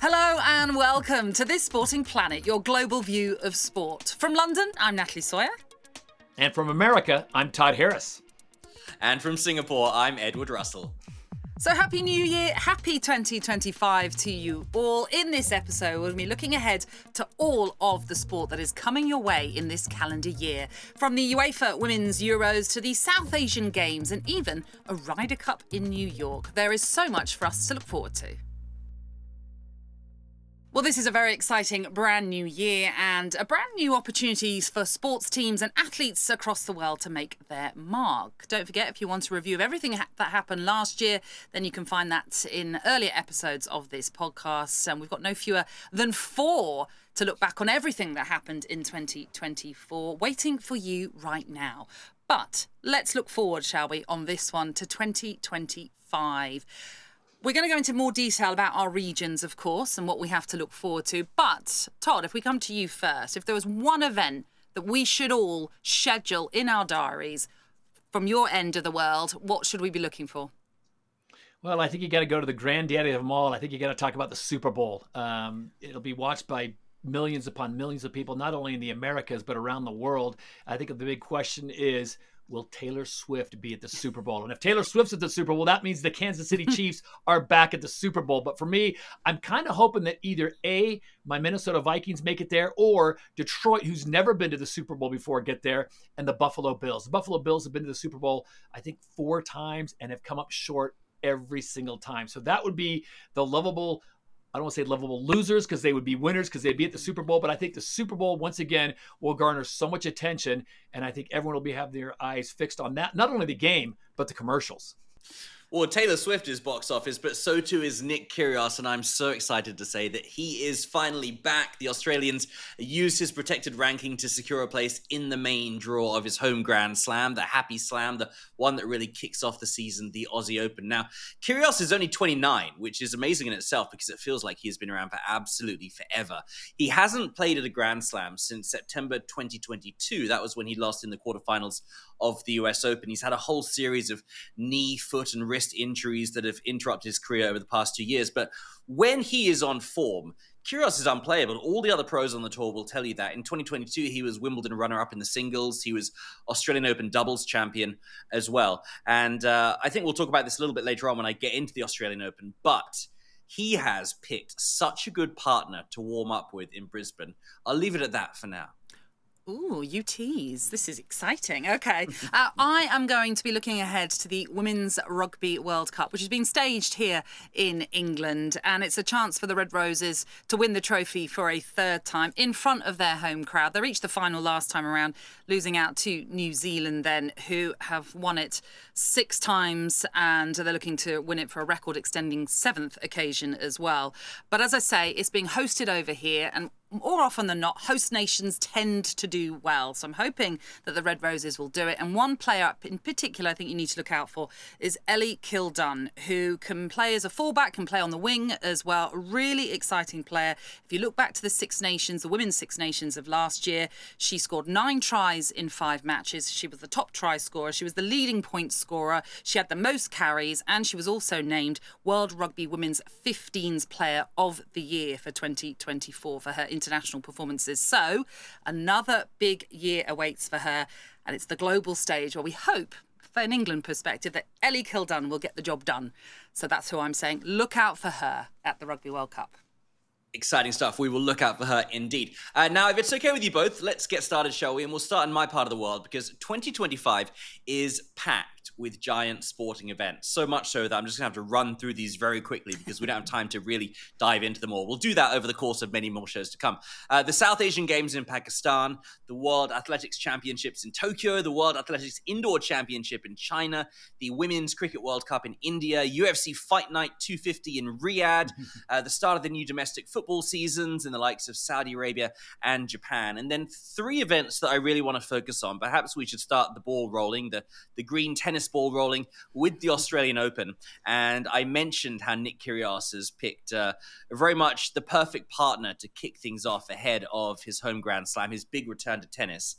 Hello and welcome to This Sporting Planet, your global view of sport. From London, I'm Natalie Sawyer. And from America, I'm Todd Harris. And from Singapore, I'm Edward Russell. So happy New Year, happy 2025 to you all. In this episode, we'll be looking ahead to all of the sport that is coming your way in this calendar year. From the UEFA Women's Euros to the South Asian Games and even a Ryder Cup in New York. There is so much for us to look forward to. Well, this is a very exciting brand new year and a brand new opportunities for sports teams and athletes across the world to make their mark. Don't forget, if you want a review of everything that happened last year, then you can find that in earlier episodes of this podcast. And we've got no fewer than 4 to look back on everything that happened in 2024, waiting for you right now. But let's look forward, shall we, on this one to 2025. We're going to go into more detail about our regions, of course, and what we have to look forward to. But, Todd, if we come to you first, if there was one event that we should all schedule in our diaries from your end of the world, what should we be looking for? Well, I think you got to go to the granddaddy of them all. I think you got to talk about the Super Bowl. It'll be watched by millions upon millions of people, not only in the Americas, but around the world. I think the big question is, will Taylor Swift be at the Super Bowl? And if Taylor Swift's at the Super Bowl, that means the Kansas City Chiefs are back at the Super Bowl. But for me, I'm kind of hoping that either A, my Minnesota Vikings make it there, or Detroit, who's never been to the Super Bowl before, get there, and the Buffalo Bills. The Buffalo Bills have been to the Super Bowl, I think, 4 times and have come up short every single time. So that would be the lovable, I don't want to say lovable losers because they would be winners because they'd be at the Super Bowl. But I think the Super Bowl, once again, will garner so much attention. And I think everyone will have their eyes fixed on that. Not only the game, but the commercials. Well, Taylor Swift is box office, but so too is Nick Kyrgios, and I'm so excited to say that he is finally back. The Australians used his protected ranking to secure a place in the main draw of his home Grand Slam, the Happy Slam, the one that really kicks off the season, the Aussie Open. Now, Kyrgios is only 29, which is amazing in itself because it feels like he has been around for absolutely forever. He hasn't played at a Grand Slam since September 2022. That was when he lost in the quarterfinals of the US Open. He's had a whole series of knee, foot, and wrist injuries that have interrupted his career over the past 2 years. But when he is on form, Kyrgios is unplayable. All the other pros on the tour will tell you that. In 2022, he was Wimbledon runner-up in the singles. He was Australian Open doubles champion as well. And I think we'll talk about this a little bit later on when I get into the Australian Open. But he has picked such a good partner to warm up with in Brisbane. I'll leave it at that for now. Ooh, you tease. This is exciting. Okay. I am going to be looking ahead to the Women's Rugby World Cup, which has been staged here in England. And it's a chance for the Red Roses to win the trophy for a 3rd time in front of their home crowd. They reached the final last time around, losing out to New Zealand then, who have won it 6 times. And they're looking to win it for a record-extending 7th occasion as well. But as I say, it's being hosted over here, and more often than not, host nations tend to do well. So I'm hoping that the Red Roses will do it. And one player in particular I think you need to look out for is Ellie Kildunn, who can play as a fullback, can play on the wing as well. A really exciting player. If you look back to the Six Nations, the Women's Six Nations of last year, she scored 9 tries in 5 matches. She was the top try scorer. She was the leading point scorer. She had the most carries, and she was also named World Rugby Women's 15s Player of the Year for 2024 for her international performances. So another big year awaits for her, and it's the global stage where we hope, from an England perspective, that Ellie Kildunn will get the job done. So that's who I'm saying. Look out for her at the Rugby World Cup. Exciting stuff. We will look out for her indeed. Now, if it's okay with you both, let's get started, shall we? And we'll start in my part of the world because 2025 is packed with giant sporting events. So much so that I'm just going to have to run through these very quickly because we don't have time to really dive into them all. We'll do that over the course of many more shows to come. The South Asian Games in Pakistan, the World Athletics Championships in Tokyo, the World Athletics Indoor Championship in China, the Women's Cricket World Cup in India, UFC Fight Night 250 in Riyadh, the start of the new domestic football seasons in the likes of Saudi Arabia and Japan. And then 3 events that I really want to focus on. Perhaps we should start the ball rolling, the green tennis ball rolling with the Australian Open. And I mentioned how Nick Kyrgios has picked very much the perfect partner to kick things off ahead of his home Grand Slam, his big return to tennis.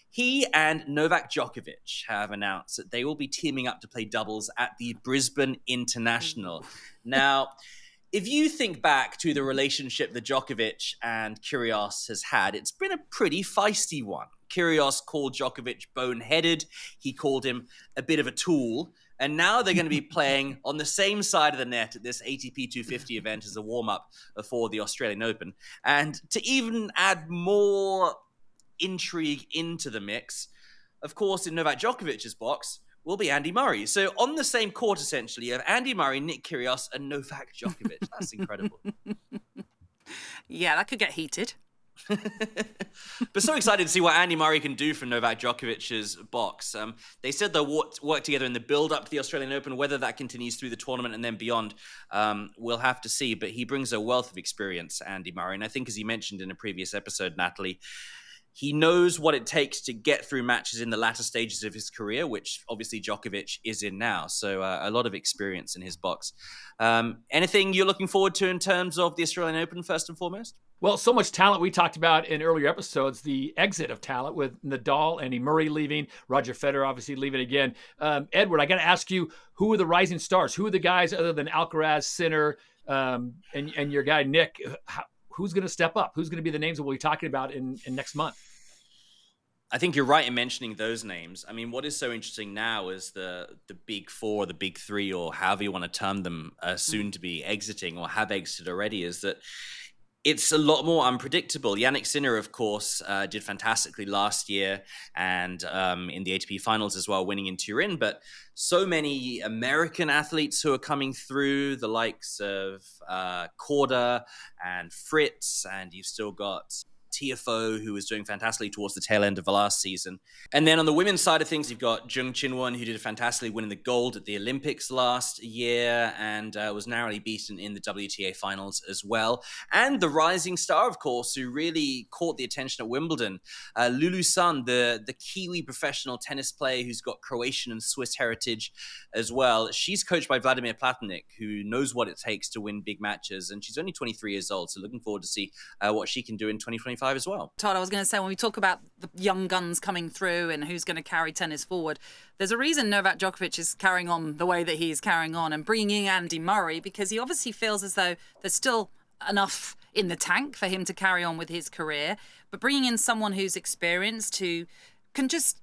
He and Novak Djokovic have announced that they will be teaming up to play doubles at the Brisbane International. Now, if you think back to the relationship that Djokovic and Kyrgios has had, it's been a pretty feisty one. Kyrgios called Djokovic boneheaded. He called him a bit of a tool. And now they're going to be playing on the same side of the net at this ATP 250 event as a warm-up for the Australian Open. And to even add more intrigue into the mix, of course, in Novak Djokovic's box will be Andy Murray. So on the same court, essentially, you have Andy Murray, Nick Kyrgios, and Novak Djokovic. That's incredible. Yeah, that could get heated. But so excited to see what Andy Murray can do for Novak Djokovic's box. They said they'll work together in the build-up to the Australian Open. Whether that continues through the tournament and then beyond, we'll have to see. But he brings a wealth of experience, Andy Murray. And I think, as you mentioned in a previous episode, Natalie, he knows what it takes to get through matches in the latter stages of his career, which obviously Djokovic is in now. So a lot of experience in his box. Anything you're looking forward to in terms of the Australian Open, first and foremost? Well, so much talent we talked about in earlier episodes, the exit of talent with Nadal, Andy Murray leaving, Roger Federer obviously leaving again. Edward, I got to ask you, who are the rising stars? Who are the guys other than Alcaraz, Sinner, and your guy, Nick? Who's going to step up? Who's going to be the names that we'll be talking about in next month? I think you're right in mentioning those names. I mean, what is so interesting now is the big four, the big three, or however you want to term them, soon to be exiting or have exited already, is that it's a lot more unpredictable. Yannick Sinner, of course, did fantastically last year and in the ATP finals as well, winning in Turin. But so many American athletes who are coming through, the likes of Korda and Fritz, and you've still got TFO, who was doing fantastically towards the tail end of the last season. And then on the women's side of things, you've got Jung Chin-won, who did fantastically winning the gold at the Olympics last year and was narrowly beaten in the WTA finals as well. And the rising star, of course, who really caught the attention at Wimbledon, Lulu Sun, the Kiwi professional tennis player who's got Croatian and Swiss heritage as well. She's coached by Vladimir Platanik, who knows what it takes to win big matches. And she's only 23 years old, so looking forward to see what she can do in 2025 as well. Todd, I was going to say, when we talk about the young guns coming through and who's going to carry tennis forward, there's a reason Novak Djokovic is carrying on the way that he is carrying on and bringing in Andy Murray, because he obviously feels as though there's still enough in the tank for him to carry on with his career, but bringing in someone who's experienced, who can just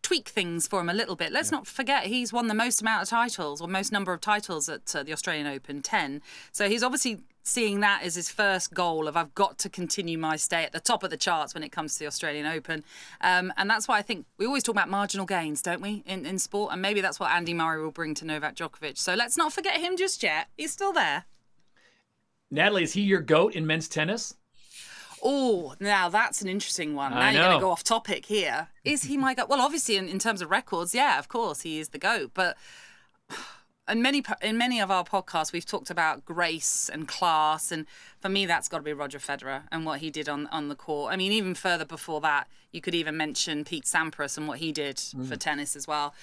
tweak things for him a little bit. Let's not forget he's won the most amount of titles, or most number of titles at the Australian Open, 10. So he's obviously seeing that as his first goal of, I've got to continue my stay at the top of the charts when it comes to the Australian Open. And that's why I think we always talk about marginal gains, don't we, in sport? And maybe that's what Andy Murray will bring to Novak Djokovic. So let's not forget him just yet. He's still there. Natalie, is he your GOAT in men's tennis? Oh, now that's an interesting one. Now you're going to go off topic here. Is he my GOAT? Well, obviously, in terms of records, yeah, of course, he is the GOAT. But in many of our podcasts, we've talked about grace and class. And for me, that's got to be Roger Federer and what he did on the court. I mean, even further before that, you could even mention Pete Sampras and what he did for tennis as well.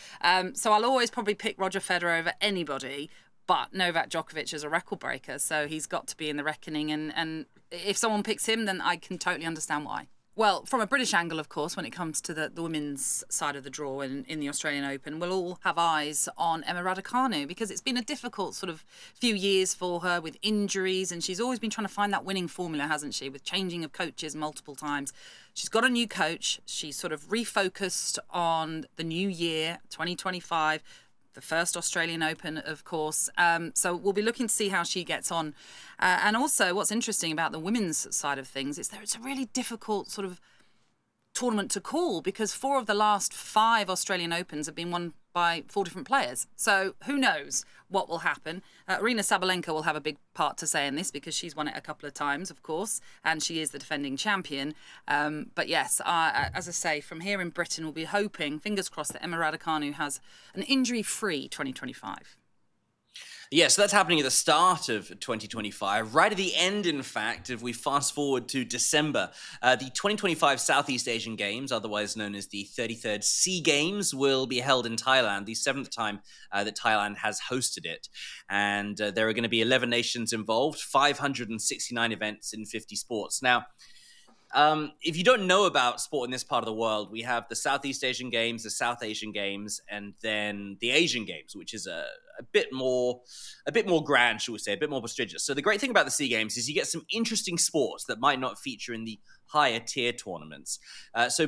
So I'll always probably pick Roger Federer over anybody. But Novak Djokovic is a record breaker, so he's got to be in the reckoning. And if someone picks him, then I can totally understand why. Well, from a British angle, of course, when it comes to the women's side of the draw in the Australian Open, we'll all have eyes on Emma Raducanu, because it's been a difficult sort of few years for her with injuries, and she's always been trying to find that winning formula, hasn't she, with changing of coaches multiple times. She's got a new coach. She's sort of refocused on the new year, 2025, the first Australian Open, of course. So we'll be looking to see how she gets on. And also what's interesting about the women's side of things is that it's a really difficult sort of tournament to call, because 4 of the last 5 Australian Opens have been won by 4 different players. So who knows what will happen. Aryna Sabalenka will have a big part to say in this, because she's won it a couple of times, of course, and she is the defending champion. But yes, as I say, from here in Britain, we'll be hoping, fingers crossed, that Emma Raducanu has an injury-free 2025. Yeah, so that's happening at the start of 2025. Right at the end, in fact, if we fast forward to December, the 2025 Southeast Asian Games, otherwise known as the 33rd SEA Games, will be held in Thailand, the 7th time that Thailand has hosted it. And there are going to be 11 nations involved, 569 events in 50 sports. Now, If you don't know about sport in this part of the world, we have the Southeast Asian Games, the South Asian Games, and then the Asian Games, which is a bit more grand, shall we say, a bit more prestigious. So the great thing about the SEA Games is you get some interesting sports that might not feature in the higher tier tournaments. So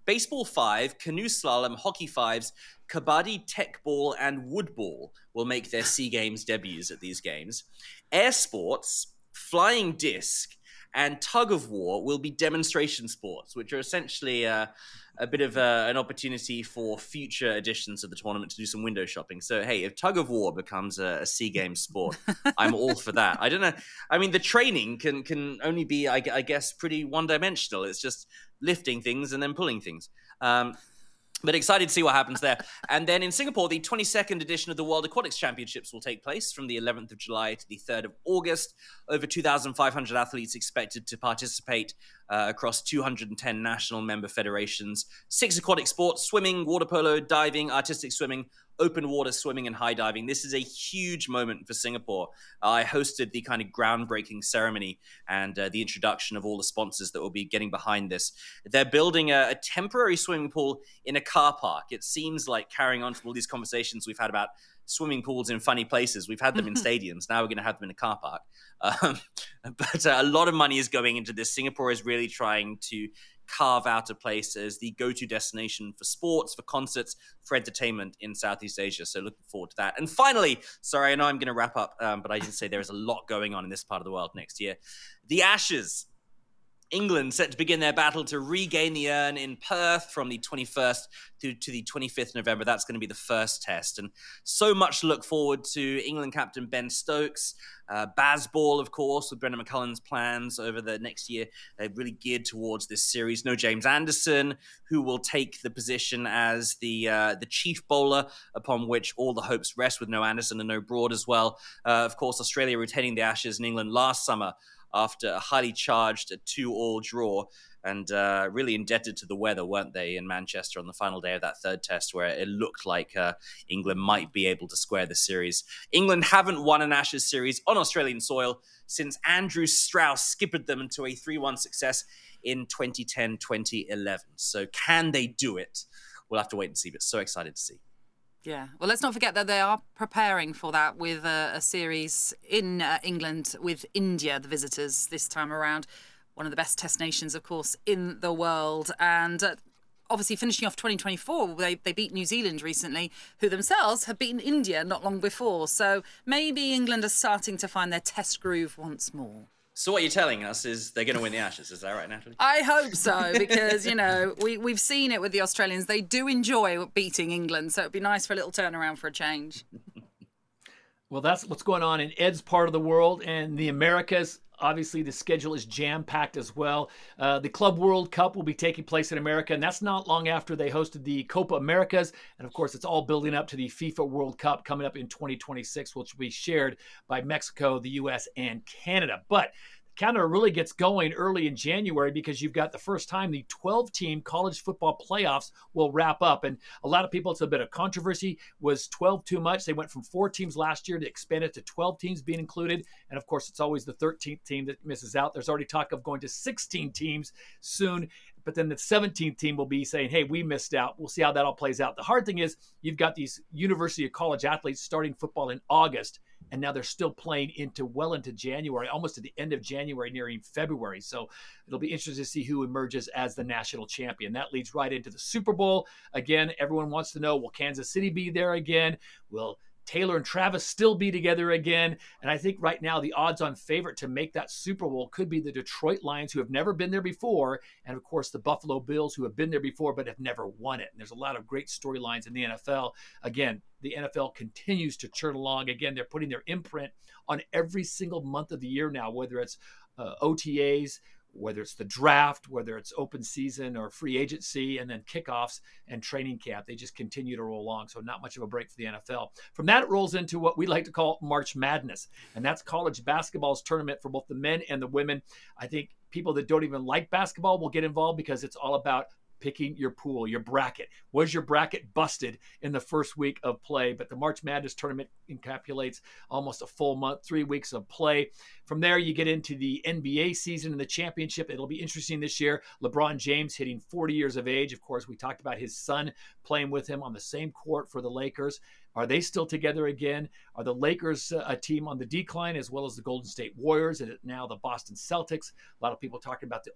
baseball 5, canoe slalom, hockey 5s, kabaddi, tech ball, and woodball will make their SEA Games debuts at these games. Air sports, flying disc, and tug of war will be demonstration sports, which are essentially a bit of an opportunity for future editions of the tournament to do some window shopping. So, hey, if tug of war becomes a SEA Games sport, I'm all for that. I don't know. I mean, the training can only be, I guess, pretty one-dimensional. It's just lifting things and then pulling things. But excited to see what happens there. And then in Singapore, the 22nd edition of the World Aquatics Championships will take place from the 11th of July to the 3rd of August. Over 2,500 athletes expected to participate across 210 national member federations. 6 aquatic sports: swimming, water polo, diving, artistic swimming, open water swimming, and high diving. This is a huge moment for Singapore. I hosted the kind of groundbreaking ceremony and the introduction of all the sponsors that will be getting behind this. They're building a temporary swimming pool in a car park. It seems like, carrying on from all these conversations we've had about swimming pools in funny places, we've had them in stadiums. Now we're going to have them in a car park. But a lot of money is going into this. Singapore is really trying to carve out a place as the go-to destination for sports, for concerts, for entertainment in Southeast Asia. So looking forward to that. And finally, sorry, I know I'm going to wrap up, but I did say there is a lot going on in this part of the world next year. The Ashes. England set to begin their battle to regain the urn in Perth from the 21st to the 25th November. That's going to be the first test. And so much to look forward to. England captain Ben Stokes, Bazball, of course, with Brendan McCullum's plans over the next year. They're really geared towards this series. No James Anderson, who will take the position as the chief bowler, upon which all the hopes rest, with no Anderson and no Broad as well. Of course, Australia retaining the Ashes in England last summer after a highly charged 2-2 draw, and really indebted to the weather, weren't they, in Manchester on the final day of that third test, where it looked like England might be able to square the series. England haven't won an Ashes series on Australian soil since Andrew Strauss skippered them into a 3-1 success in 2010-2011. So can they do it? We'll have to wait and see, but so excited to see. Yeah. Well, let's not forget that they are preparing for that with a series in England with India, the visitors, this time around. One of the best test nations, of course, in the world. And obviously finishing off 2024, they beat New Zealand recently, who themselves have beaten India not long before. So maybe England are starting to find their test groove once more. So what you're telling us is they're going to win the Ashes. Is that right, Natalie? I hope so, because, you know, we've seen it with the Australians. They do enjoy beating England, so it'd be nice for a little turnaround for a change. Well, that's what's going on in Ed's part of the world and the Americas. Obviously, the schedule is jam-packed as well. The Club World Cup will be taking place in America, and that's not long after they hosted the Copa Americas. And, of course, it's all building up to the FIFA World Cup coming up in 2026, which will be shared by Mexico, the U.S., and Canada. But Canada really gets going early in January, because you've got the first time the 12-team college football playoffs will wrap up. And a lot of people, it's a bit of controversy. Was 12 too much? They went from 4 teams last year to expand it to 12 teams being included. And, of course, it's always the 13th team that misses out. There's already talk of going to 16 teams soon. But then the 17th team will be saying, hey, we missed out. We'll see how that all plays out. The hard thing is you've got these university of college athletes starting football in August, and now they're still playing well into January, almost to the end of January, nearing February. So it'll be interesting to see who emerges as the national champion. That leads right into the Super Bowl. Again, everyone wants to know, will Kansas City be there again? Will Taylor and Travis still be together again? And I think right now the odds-on favorite to make that Super Bowl could be the Detroit Lions, who have never been there before, and of course the Buffalo Bills, who have been there before but have never won it. And there's a lot of great storylines in the NFL. Again, the NFL continues to churn along. Again, they're putting their imprint on every single month of the year now, whether it's OTAs, whether it's the draft, whether it's open season or free agency, and then kickoffs and training camp. They just continue to roll along. So not much of a break for the NFL. From that, it rolls into what we like to call March Madness. And that's college basketball's tournament for both the men and the women. I think people that don't even like basketball will get involved, because it's all about picking your pool, your bracket. Was your bracket busted in the first week of play? But the March Madness tournament encapsulates almost a full month, 3 weeks of play. From there, you get into the NBA season and the championship. It'll be interesting this year. LeBron James hitting 40 years of age. Of course, we talked about his son playing with him on the same court for the Lakers. Are they still together again? Are the Lakers a team on the decline, as well as the Golden State Warriors and now the Boston Celtics? A lot of people talking about the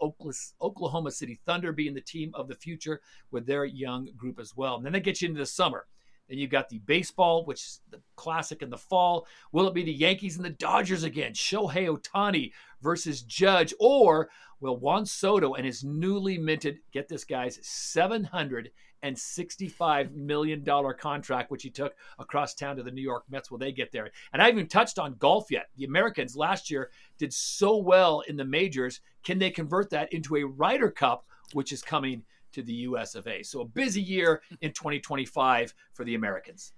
Oklahoma City Thunder being the team of the future with their young group as well. And then that gets you into the summer. Then you've got the baseball, which is the classic in the fall. Will it be the Yankees and the Dodgers again? Shohei Ohtani versus Judge? Or will Juan Soto and his newly minted, get this guys, $765 million contract, which he took across town to the New York Mets, will they get there? And I haven't even touched on golf yet. The Americans last year did so well in the majors. Can they convert that into a Ryder Cup, which is coming to the US of A? So a busy year in 2025 for the Americans.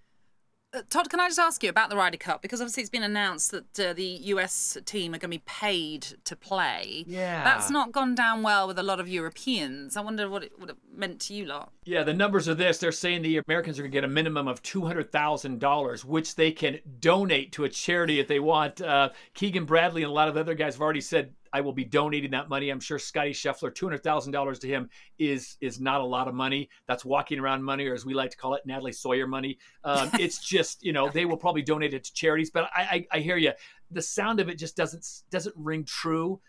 Todd, can I just ask you about the Ryder Cup? Because obviously it's been announced that the US team are going to be paid to play. Yeah. That's not gone down well with a lot of Europeans. I wonder what it meant to you lot. Yeah, the numbers are this. They're saying the Americans are going to get a minimum of $200,000, which they can donate to a charity if they want. Keegan Bradley and a lot of other guys have already said, I will be donating that money. I'm sure Scotty Scheffler, $200,000 to him is not a lot of money. That's walking around money, or as we like to call it, Natalie Sawyer money. It's just, they will probably donate it to charities. But I hear you. The sound of it just doesn't ring true.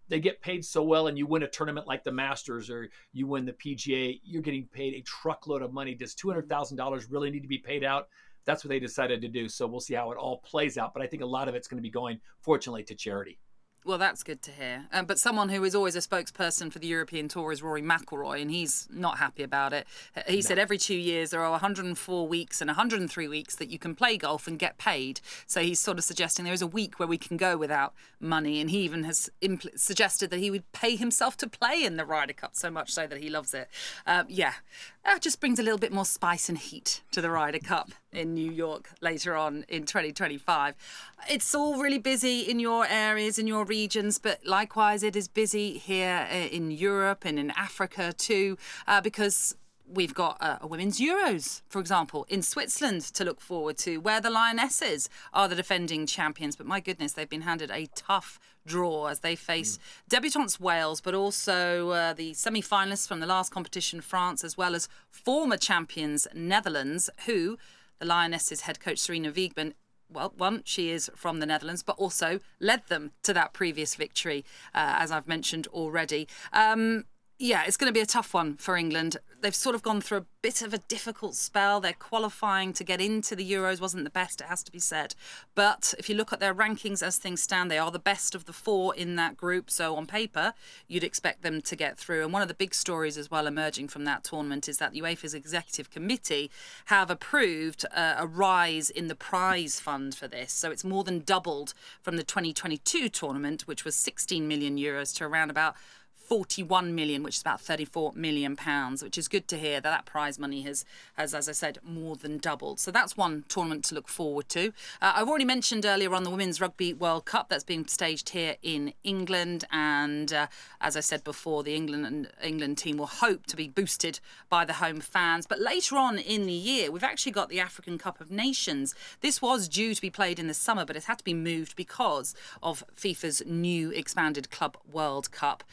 They get paid so well, and you win a tournament like the Masters or you win the PGA, you're getting paid a truckload of money. Does $200,000 really need to be paid out? That's what they decided to do. So we'll see how it all plays out. But I think a lot of it's going to be going, fortunately, to charity. Well, that's good to hear. But someone who is always a spokesperson for the European Tour is Rory McIlroy, and he's not happy about it. He said every 2 years there are 104 weeks and 103 weeks that you can play golf and get paid. So he's sort of suggesting there is a week where we can go without money, and he even has suggested that he would pay himself to play in the Ryder Cup, so much so that he loves it. That just brings a little bit more spice and heat to the Ryder Cup in New York later on in 2025. It's all really busy in your areas, in your regions, but likewise it is busy here in Europe and in Africa too, because we've got a Women's Euros, for example, in Switzerland to look forward to, where the Lionesses are the defending champions. But my goodness, they've been handed a tough draw as they face debutantes Wales, but also the semi-finalists from the last competition, France, as well as former champions Netherlands, who the Lionesses head coach Serena Wiegman, well, one, she is from the Netherlands, but also led them to that previous victory, as I've mentioned already. It's going to be a tough one for England. They've sort of gone through a bit of a difficult spell. Their qualifying to get into the Euros wasn't the best, it has to be said. But if you look at their rankings as things stand, they are the best of the four in that group. So on paper, you'd expect them to get through. And one of the big stories as well emerging from that tournament is that UEFA's executive committee have approved a rise in the prize fund for this. So it's more than doubled from the 2022 tournament, which was 16 million euros, to around about 41 million, which is about 34 million pounds, which is good to hear that prize money has, as I said, more than doubled. So that's one tournament to look forward to. I've already mentioned earlier on the Women's Rugby World Cup that's being staged here in England. And as I said before, the England team will hope to be boosted by the home fans. But later on in the year, we've actually got the African Cup of Nations. This was due to be played in the summer, but it's had to be moved because of FIFA's new expanded Club World Cup,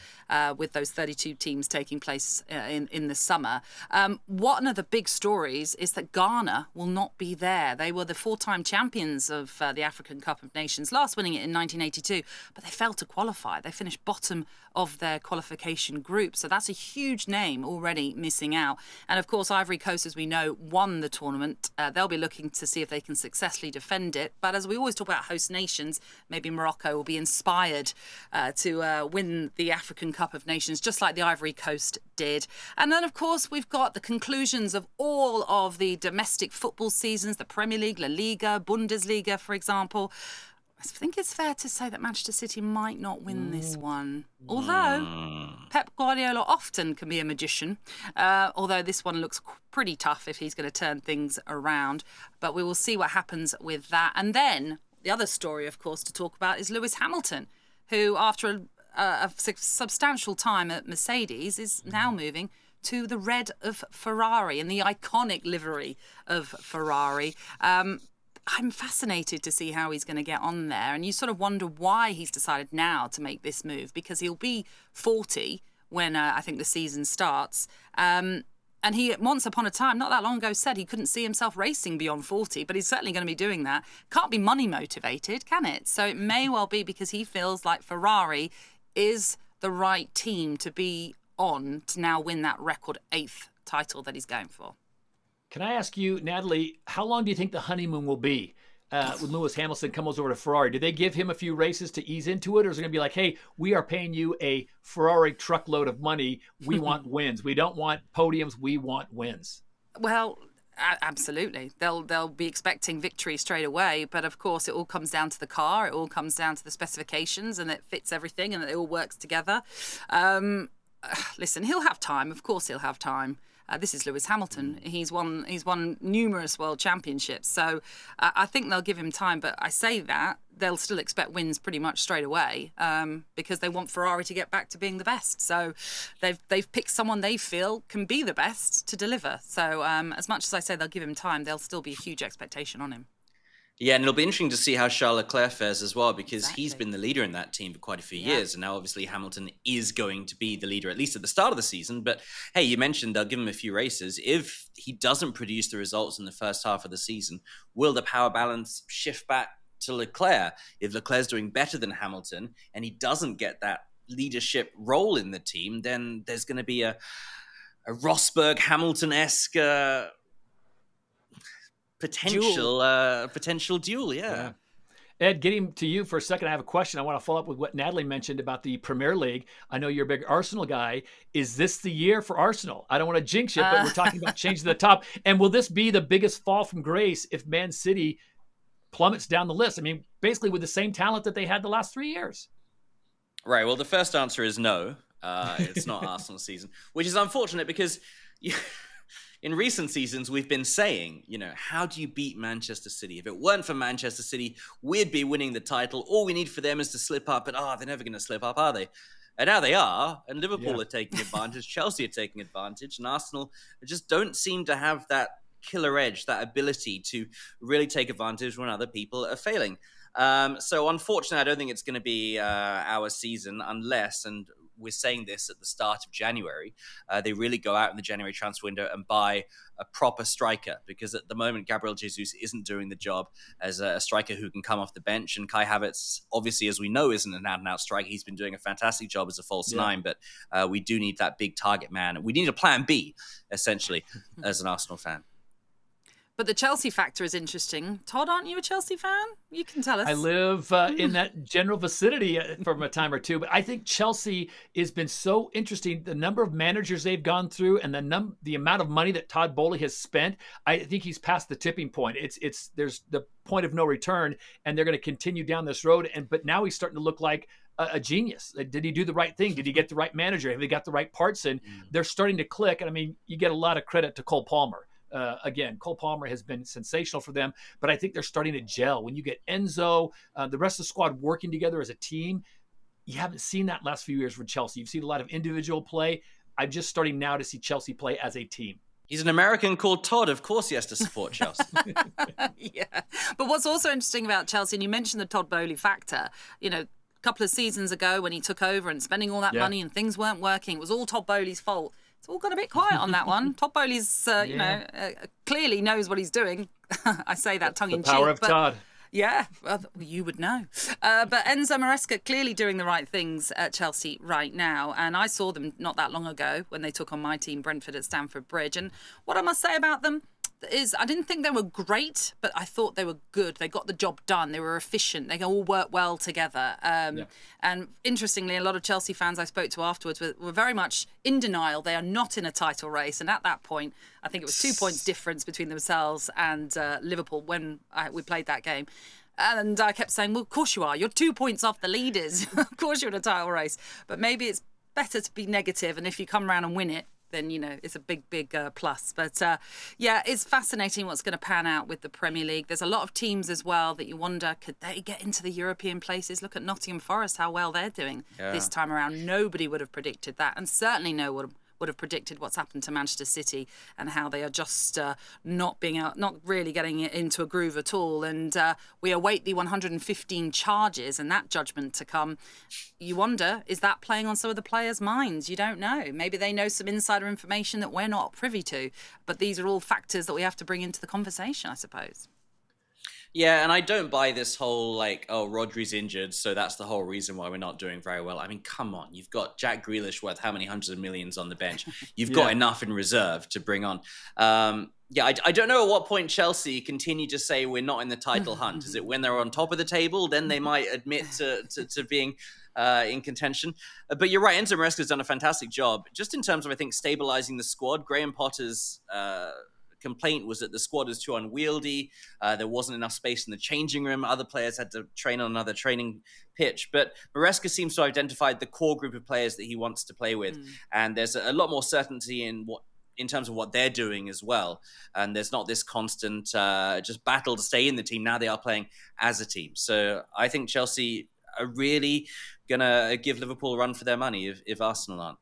with those 32 teams taking place in the summer. One of the big stories is that Ghana will not be there. They were the four-time champions of the African Cup of Nations, last winning it in 1982, but they failed to qualify. They finished bottom of their qualification group. So that's a huge name already missing out. And of course, Ivory Coast, as we know, won the tournament. They'll be looking to see if they can successfully defend it. But as we always talk about host nations, maybe Morocco will be inspired to win the African Cup of Nations, just like the Ivory Coast did. And then, of course, we've got the conclusions of all of the domestic football seasons, the Premier League, La Liga, Bundesliga, for example. I think it's fair to say that Manchester City might not win this one. Although Pep Guardiola often can be a magician, although this one looks pretty tough if he's going to turn things around. But we will see what happens with that. And then the other story, of course, to talk about is Lewis Hamilton, who, after a substantial time at Mercedes, is now moving to the red of Ferrari and the iconic livery of Ferrari. I'm fascinated to see how he's going to get on there. And you sort of wonder why he's decided now to make this move, because he'll be 40 when I think the season starts. And he, once upon a time, not that long ago, said he couldn't see himself racing beyond 40, but he's certainly going to be doing that. Can't be money motivated, can it? So it may well be because he feels like Ferrari is the right team to be on to now win that record 8th title that he's going for. Can I ask you, Natalie, how long do you think the honeymoon will be when Lewis Hamilton comes over to Ferrari? Do they give him a few races to ease into it, or is it going to be like, hey, we are paying you a Ferrari truckload of money. We want wins. We don't want podiums. We want wins. Well, absolutely. They'll be expecting victory straight away, but of course it all comes down to the car. It all comes down to the specifications, and it fits everything, and it all works together. Listen, he'll have time. Of course he'll have time. This is Lewis Hamilton. He's won numerous world championships. So I think they'll give him time. But I say that, they'll still expect wins pretty much straight away because they want Ferrari to get back to being the best. So they've picked someone they feel can be the best to deliver. So as much as I say they'll give him time, there'll still be a huge expectation on him. Yeah, and it'll be interesting to see how Charles Leclerc fares as well, because he's been the leader in that team for quite a few years. And now obviously Hamilton is going to be the leader, at least at the start of the season. But hey, you mentioned they'll give him a few races. If he doesn't produce the results in the first half of the season, will the power balance shift back to Leclerc? If Leclerc's doing better than Hamilton and he doesn't get that leadership role in the team, then there's going to be a Rosberg-Hamilton-esque potential duel, yeah. Ed, getting to you for a second, I have a question. I want to follow up with what Natalie mentioned about the Premier League. I know you're a big Arsenal guy. Is this the year for Arsenal? I don't want to jinx it, but we're talking about changing the top. And will this be the biggest fall from grace if Man City plummets down the list? I mean, basically with the same talent that they had the last 3 years. Right. Well, the first answer is no. It's not Arsenal season, which is unfortunate because in recent seasons, we've been saying, how do you beat Manchester City? If it weren't for Manchester City, we'd be winning the title. All we need for them is to slip up, but they're never going to slip up, are they? And now they are, and Liverpool are taking advantage, Chelsea are taking advantage, and Arsenal just don't seem to have that killer edge, that ability to really take advantage when other people are failing. So unfortunately, I don't think it's going to be our season unless, and we're saying this at the start of January, they really go out in the January transfer window and buy a proper striker, because at the moment, Gabriel Jesus isn't doing the job as a striker who can come off the bench. And Kai Havertz, obviously, as we know, isn't an out-and-out striker. He's been doing a fantastic job as a false nine, but we do need that big target man. We need a plan B, essentially, as an Arsenal fan. But the Chelsea factor is interesting. Todd, aren't you a Chelsea fan? You can tell us. I live in that general vicinity for a time or two. But I think Chelsea has been so interesting. The number of managers they've gone through and the amount of money that Todd Bowley has spent, I think he's past the tipping point. There's the point of no return, and they're going to continue down this road. But now he's starting to look like a genius. Did he do the right thing? Did he get the right manager? Have they got the right parts in? They're starting to click. And I mean, you get a lot of credit to Cole Palmer. Again, Cole Palmer has been sensational for them, but I think they're starting to gel. When you get Enzo, the rest of the squad working together as a team, you haven't seen that last few years with Chelsea. You've seen a lot of individual play. I'm just starting now to see Chelsea play as a team. He's an American called Todd. Of course he has to support Chelsea. Yeah. But what's also interesting about Chelsea, and you mentioned the Todd Bowley factor, a couple of seasons ago when he took over and spending all that money and things weren't working, it was all Todd Bowley's fault. It's all got a bit quiet on that one. Todd Bowley's, clearly knows what he's doing. I say that tongue in cheek. The power of Todd. Yeah, well, you would know. But Enzo Maresca clearly doing the right things at Chelsea right now. And I saw them not that long ago when they took on my team, Brentford, at Stamford Bridge. And what I must say about them is I didn't think they were great, but I thought they were good. They got the job done. They were efficient. They all worked well together. And interestingly, a lot of Chelsea fans I spoke to afterwards were very much in denial. They are not in a title race. And at that point, I think it was 2 points difference between themselves and Liverpool when we played that game. And I kept saying, well, of course you are. You're 2 points off the leaders. Of course you're in a title race. But maybe it's better to be negative. And if you come around and win it, then, it's a big plus. But, it's fascinating what's going to pan out with the Premier League. There's a lot of teams as well that you wonder, could they get into the European places? Look at Nottingham Forest, how well they're doing this time around. Nobody would have predicted that. And certainly no one would have predicted what's happened to Manchester City and how they are just not really getting into a groove at all. And we await the 115 charges and that judgment to come. You wonder, is that playing on some of the players' minds? You don't know. Maybe they know some insider information that we're not privy to. But these are all factors that we have to bring into the conversation, I suppose. Yeah, and I don't buy this whole, like, oh, Rodri's injured, so that's the whole reason why we're not doing very well. I mean, come on. You've got Jack Grealish worth how many hundreds of millions on the bench? You've got enough in reserve to bring on. I don't know at what point Chelsea continue to say we're not in the title hunt. Is it when they're on top of the table? Then they might admit to being in contention. But you're right, Enzo Maresca's done a fantastic job. Just in terms of, I think, stabilizing the squad. Graham Potter's complaint was that the squad is too unwieldy. There wasn't enough space in the changing room. Other players had to train on another training pitch. But Maresca seems to have identified the core group of players that he wants to play with. And there's a lot more certainty in terms of what they're doing as well. And there's not this constant just battle to stay in the team. Now they are playing as a team. So I think Chelsea are really going to give Liverpool a run for their money if Arsenal aren't.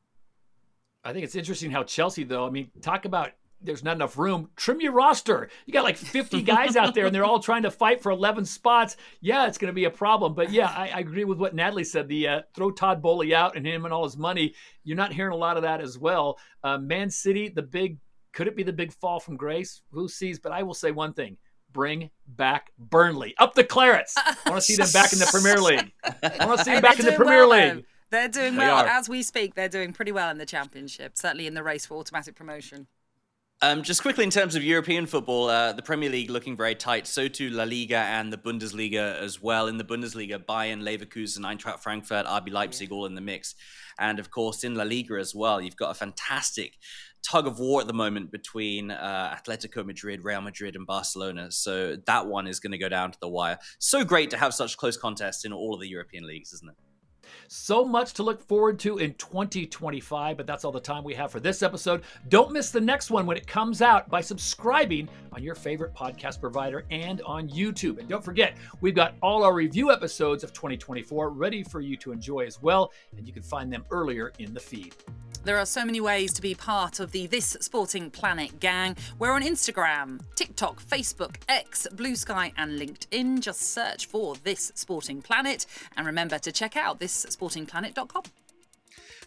I think it's interesting how Chelsea, though, I mean, talk about there's not enough room. Trim your roster. You got like 50 guys out there and they're all trying to fight for 11 spots. Yeah, it's going to be a problem. But yeah, I agree with what Natalie said. The throw Todd Boehly out and him and all his money. You're not hearing a lot of that as well. Man City, could it be the big fall from grace? Who sees? But I will say one thing. Bring back Burnley. Up the Clarets. I want to see them back in the Premier League. I want to see them back in the Premier League. They're doing well. As we speak, they're doing pretty well in the Championship, certainly in the race for automatic promotion. Just quickly, in terms of European football, the Premier League looking very tight. So too La Liga and the Bundesliga as well. In the Bundesliga, Bayern, Leverkusen, Eintracht Frankfurt, RB Leipzig all in the mix. And of course, in La Liga as well, you've got a fantastic tug of war at the moment between Atletico Madrid, Real Madrid, and Barcelona. So that one is going to go down to the wire. So great to have such close contests in all of the European leagues, isn't it? So much to look forward to in 2025, but that's all the time we have for this episode. Don't miss the next one when it comes out by subscribing on your favorite podcast provider and on YouTube. And don't forget, we've got all our review episodes of 2024 ready for you to enjoy as well, and you can find them earlier in the feed. There are so many ways to be part of the This Sporting Planet gang. We're on Instagram, TikTok, Facebook, X, Blue Sky and LinkedIn. Just search for This Sporting Planet. And remember to check out thissportingplanet.com.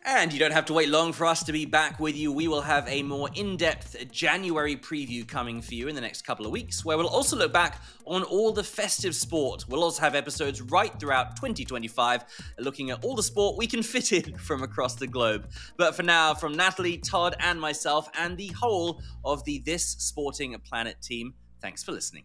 And you don't have to wait long for us to be back with you. We will have a more in-depth January preview coming for you in the next couple of weeks, where we'll also look back on all the festive sport. We'll also have episodes right throughout 2025, looking at all the sport we can fit in from across the globe. But for now, from Natalie, Todd, and myself, and the whole of the This Sporting Planet team, thanks for listening.